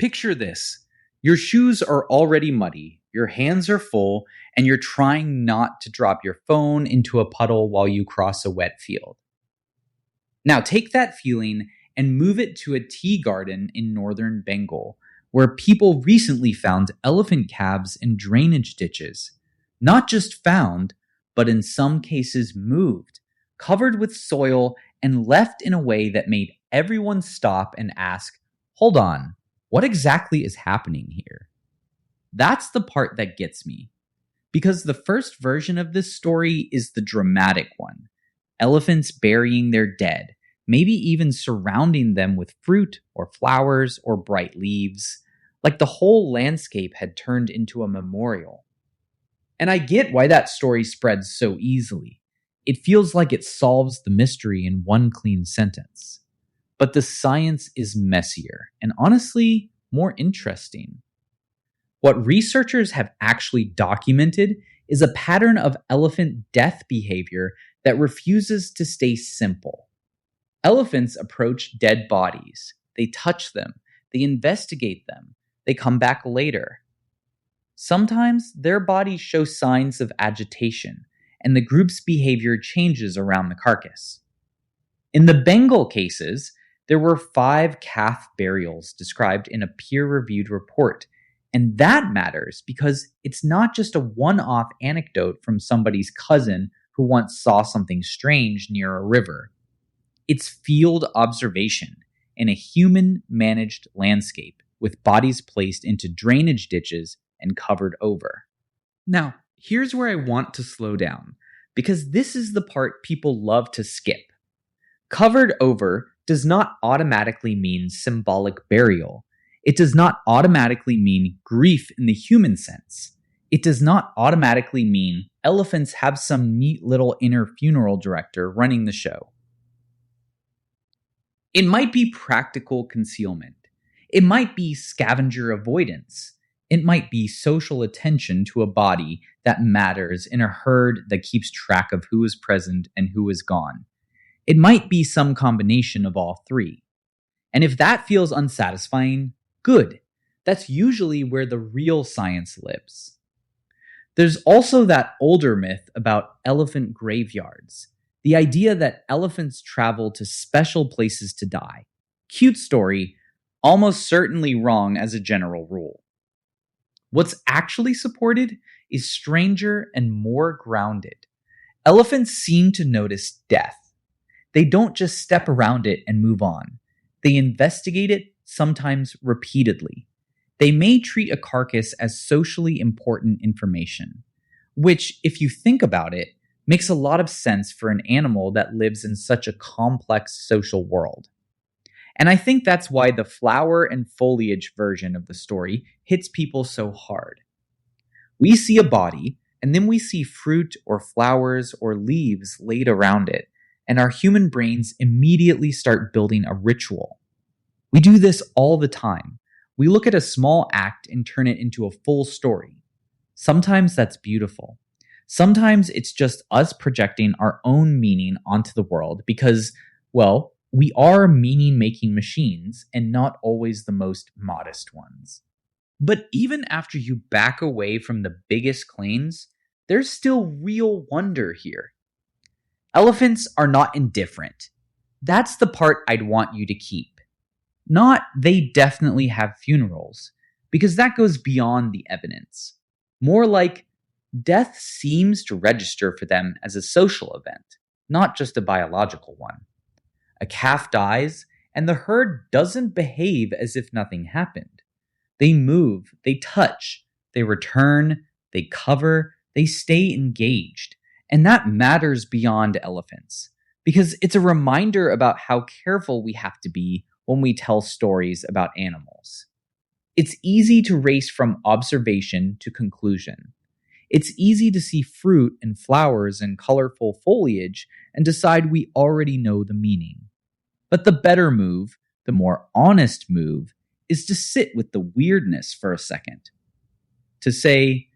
Picture this. Your shoes are already muddy, your hands are full, and you're trying not to drop your phone into a puddle while you cross a wet field. Now take that feeling and move it to a tea garden in northern Bengal, where people recently found elephant calves in drainage ditches. Not just found, but in some cases moved, covered with soil, and left in a way that made everyone stop and ask, hold on, what exactly is happening here? That's the part that gets me. Because the first version of this story is the dramatic one. Elephants burying their dead, maybe even surrounding them with fruit or flowers or bright leaves, like the whole landscape had turned into a memorial. And I get why that story spreads so easily. It feels like it solves the mystery in one clean sentence. But the science is messier and honestly more interesting. What researchers have actually documented is a pattern of elephant death behavior that refuses to stay simple. Elephants approach dead bodies. They touch them. They investigate them. They come back later. Sometimes their bodies show signs of agitation, and the group's behavior changes around the carcass. In the Bengal cases, there were 5 calf burials described in a peer-reviewed report, and that matters because it's not just a one-off anecdote from somebody's cousin who once saw something strange near a river. It's field observation in a human-managed landscape with bodies placed into drainage ditches and covered over. Now, here's where I want to slow down, because this is the part people love to skip. Covered over does not automatically mean symbolic burial. It does not automatically mean grief in the human sense. It does not automatically mean elephants have some neat little inner funeral director running the show. It might be practical concealment. It might be scavenger avoidance. It might be social attention to a body that matters in a herd that keeps track of who is present and who is gone. It might be some combination of all three. And if that feels unsatisfying, good. That's usually where the real science lives. There's also that older myth about elephant graveyards. The idea that elephants travel to special places to die. Cute story, almost certainly wrong as a general rule. What's actually supported is stranger and more grounded. Elephants seem to notice death. They don't just step around it and move on. They investigate it, sometimes repeatedly. They may treat a carcass as socially important information, which, if you think about it, makes a lot of sense for an animal that lives in such a complex social world. And I think that's why the flower and foliage version of the story hits people so hard. We see a body, and then we see fruit or flowers or leaves laid around it, and our human brains immediately start building a ritual. We do this all the time. We look at a small act and turn it into a full story. Sometimes that's beautiful. Sometimes it's just us projecting our own meaning onto the world because, well, we are meaning-making machines and not always the most modest ones. But even after you back away from the biggest claims, there's still real wonder here. Elephants are not indifferent. That's the part I'd want you to keep. Not they definitely have funerals, because that goes beyond the evidence. More like death seems to register for them as a social event, not just a biological one. A calf dies, and the herd doesn't behave as if nothing happened. They move, they touch, they return, they cover, they stay engaged. And that matters beyond elephants, because it's a reminder about how careful we have to be when we tell stories about animals. It's easy to race from observation to conclusion. It's easy to see fruit and flowers and colorful foliage and decide we already know the meaning. But the better move, the more honest move, is to sit with the weirdness for a second. To say,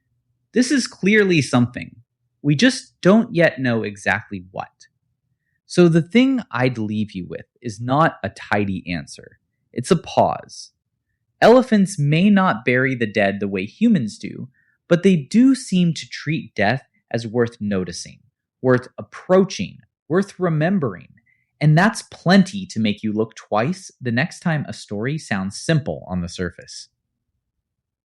this is clearly something. We just don't yet know exactly what. So the thing I'd leave you with is not a tidy answer. It's a pause. Elephants may not bury the dead the way humans do, but they do seem to treat death as worth noticing, worth approaching, worth remembering. And that's plenty to make you look twice the next time a story sounds simple on the surface.